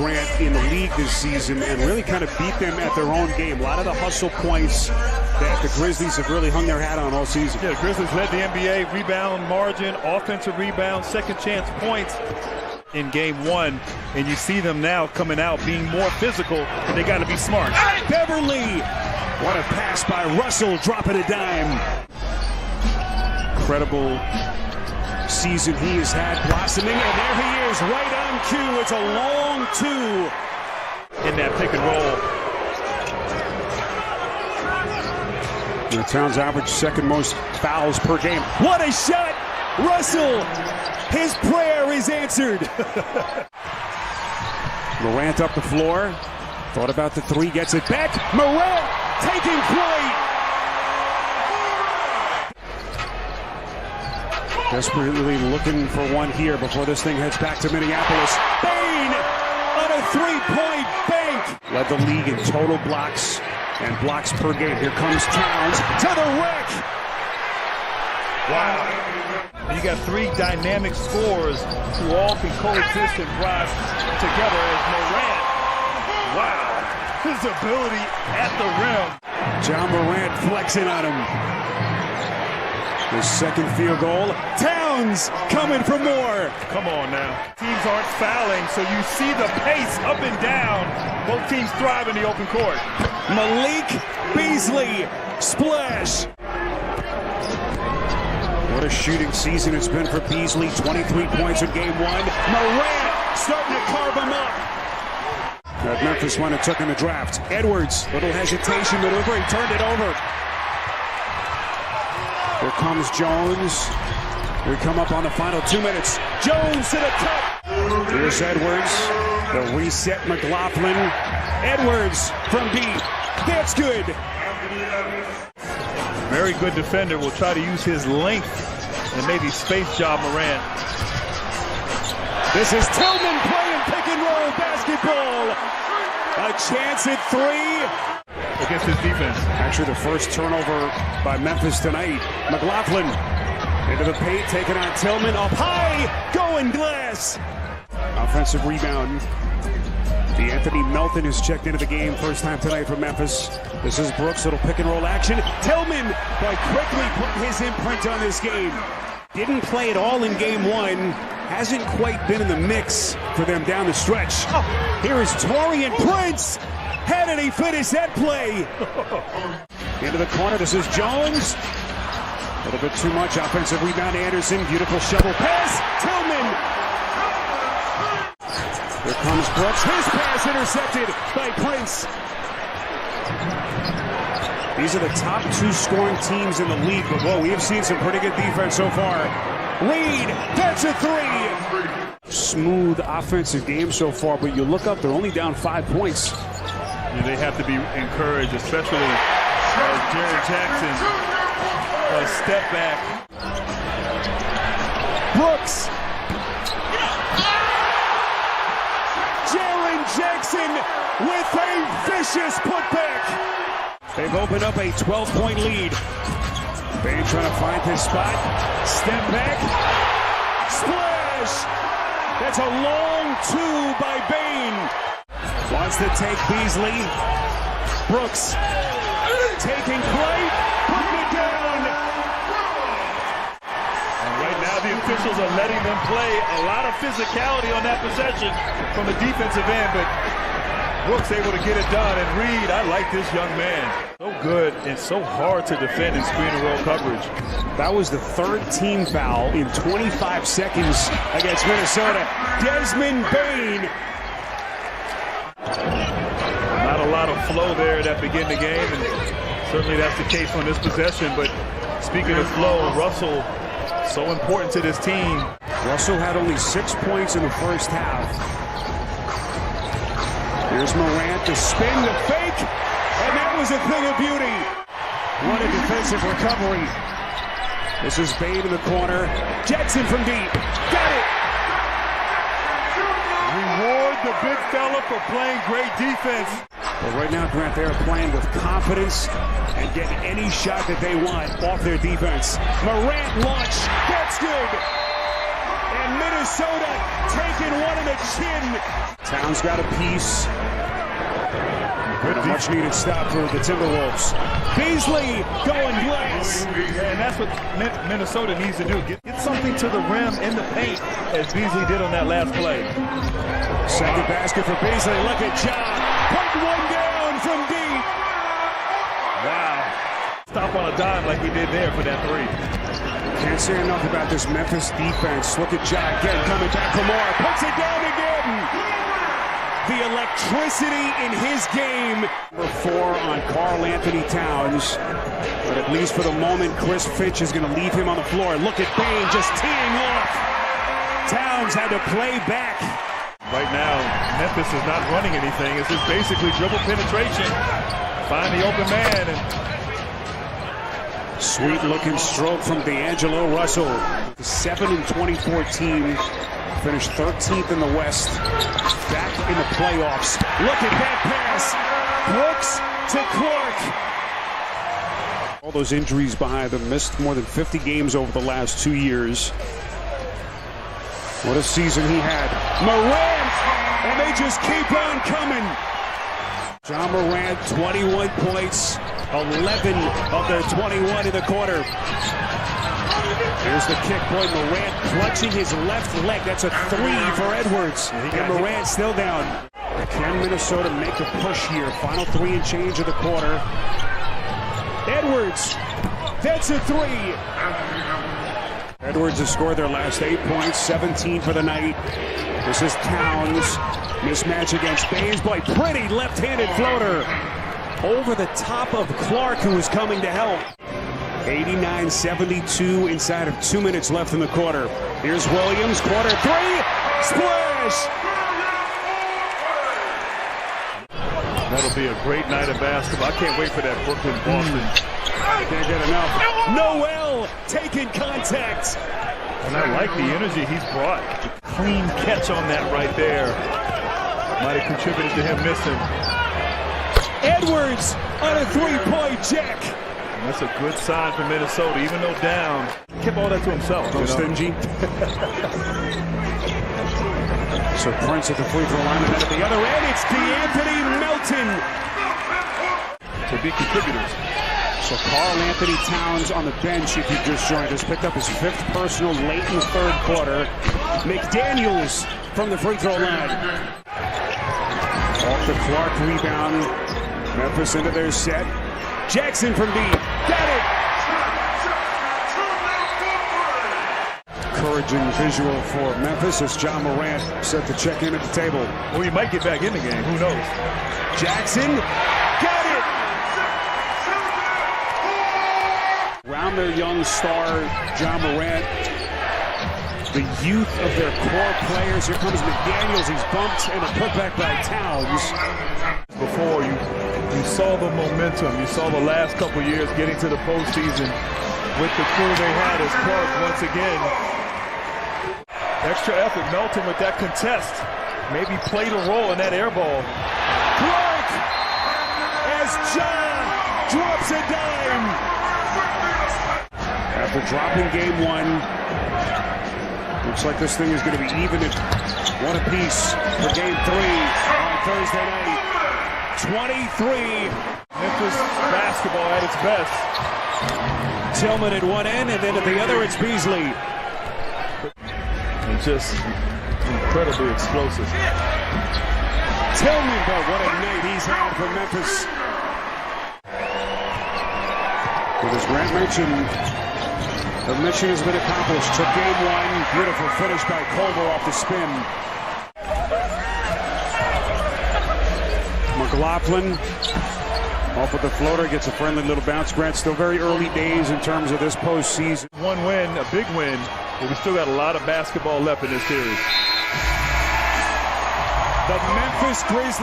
Grant, in the league this season and really kind of beat them at their own game. A lot of the hustle points that the Grizzlies have really hung their hat on all season. Yeah, the Grizzlies led the NBA rebound margin, offensive rebound, second chance points in game one. And you see them now coming out being more physical, but they got to be smart. Beverly! What a pass by Russell, dropping a dime. Incredible season he has had, blossoming, and there he is, right on cue. It's a long two. In that pick and roll. The Towns average second most fouls per game. What a shot! Russell! His prayer is answered. Morant up the floor. Thought about the three, gets it back. Morant taking flight. Desperately looking for one here before this thing heads back to Minneapolis. Bane on a three-point bank. Led the league in total blocks and blocks per game. Here comes Towns to the rack. Wow. And you got three dynamic scorers who all can coexist and rise together as Morant. Wow. His ability at the rim. John Morant flexing on him. His second field goal. Towns coming for more. Come on now. Teams aren't fouling, so you see the pace up and down. Both teams thrive in the open court. Malik Beasley. Splash. What a shooting season it's been for Beasley. 23 points in game one. Morant starting to carve him up. That Memphis one it took in the draft. Edwards, little hesitation maneuver. He turned it over. Here comes Jones. We come up on the final 2 minutes. Jones to the cup. Here's Edwards. The reset McLaughlin. Edwards from deep. That's good. Very good defender. Will try to use his length and maybe space job Morant. This is Tillman playing pick and roll basketball. A chance at three. Against his defense. Actually, the first turnover by Memphis tonight. McLaughlin into the paint, taking on Tillman. Up high, going glass. Offensive rebound. Anthony Melton has checked into the game. First time tonight for Memphis. This is Brooks, little pick and roll action. Tillman, but quickly putting his imprint on this game. Didn't play at all in game one. Hasn't quite been in the mix for them down the stretch. Here is Taurean Prince. How did he finish that play? Into the corner, this is Jones. A little bit too much. Offensive rebound, Anderson. Beautiful shovel pass. Tillman. Here comes Brooks. His pass intercepted by Prince. These are the top two scoring teams in the league. But, whoa, we have seen some pretty good defense so far. Reed, that's a three. Smooth offensive game so far, but you look up, they're only down 5 points. Yeah, they have to be encouraged, especially Jared Jackson. A step back. Brooks. Jaren Jackson with a vicious putback. They've opened up a 12-point lead. Bane trying to find his spot. Step back. Splash. That's a long two by Bane. Wants to take Beasley. Brooks taking play, putting it down. And right now the officials are letting them play. A lot of physicality on that possession from the defensive end, but Brooks able to get it done. And Reed, I like this young man. So good and so hard to defend in screen and roll coverage. That was the third team foul in 25 seconds against Minnesota. Desmond Bane. Not a lot of flow there that began the game, and certainly that's the case on this possession. But speaking of flow, Russell, so important to this team. Russell had only 6 points in the first half. Here's Morant, the spin, the fake, and that was a thing of beauty. What a defensive recovery. This is Bane in the corner. Jackson from deep. Got it. Reward the big fella for playing great defense. But right now, Grant, they're playing with confidence and getting any shot that they want off their defense. Morant launch. That's good. And Minnesota taking one in the chin. Towns got a piece. And a much-needed stop for the Timberwolves. Beasley going glass. And that's what Minnesota needs to do. Get something to the rim in the paint, as Beasley did on that last play. Second basket for Beasley. Look at Ja. Putting one down from deep. Wow. Stop on a dime like he did there for that three. Can't say enough about this Memphis defense. Look at Ja again coming back for more. Puts it down again. The electricity in his game. Number 4 on Karl Anthony Towns. But at least for the moment, Chris Finch is going to leave him on the floor. Look at Bane just teeing off. Towns had to play back. Right now, Memphis is not running anything. It's just basically dribble penetration. Find the open man. And sweet looking stroke from D'Angelo Russell. The 7-24 team finished 13th in the West. Back in the playoffs. Look at that pass. Brooks to Clark. All those injuries behind them. Missed more than 50 games over the last 2 years. What a season he had. Morant! And they just keep on coming. Ja Morant, 21 points. 11 of their 21 in the quarter. Here's the kick point. Morant clutching his left leg. That's a 3 for Edwards. And Morant still down. Can Minnesota make a push here? Final 3 and change of the quarter. Edwards. That's a 3. Edwards has scored their last 8 points. 17 for the night. This is Towns. Mismatch against Baines. Boy, pretty left-handed floater. Over the top of Clark, who was coming to help. 89-72 inside of 2 minutes left in the quarter. Here's Williams, quarter 3, splash! that'll be a great night of basketball. I can't wait for that Brooklyn-Boston. Can't get enough. Noel taking contact. And I like the energy he's brought. Clean catch on that right there. Might have contributed to him missing. Edwards on a three-point jack. And that's a good sign for Minnesota, even though down. Kept all that to himself. No stingy. So Prince at the free throw line, and then at the other end, it's DeAnthony Melton. So big contributors. So Karl Anthony Towns on the bench, if you just joined us, picked up his 5th personal late in the 3rd quarter. McDaniels from the free throw line. Off the Clark rebound. Memphis into their set. Jackson from deep. Got it! Encouraging visual for Memphis as Ja Morant set to check in at the table. Well, he might get back in the game. Who knows? Jackson. Got it! Around their young star, Ja Morant. The youth of their core players. Here comes McDaniels. He's bumped and a putback by Towns. Before you saw the momentum. You saw the last couple years getting to the postseason with the crew they had as Clark once again. Extra effort. Melton with that contest. Maybe played a role in that air ball. Clark as Ja drops a dime. After dropping game 1, looks like this thing is going to be even at 1 apiece for game 3 on Thursday night. 23. Memphis basketball at its best. Tillman at one end, and then at the other it's Beasley. And just incredibly explosive. Tillman, but what a night he's had for Memphis. But as Grant mentioned, the mission has been accomplished. Took game 1, beautiful finish by Culver off the spin. McLaughlin off with the floater, gets a friendly little bounce. Grant, still very early days in terms of this postseason. One win, a big win, but we still got a lot of basketball left in this series. The Memphis Grizzlies.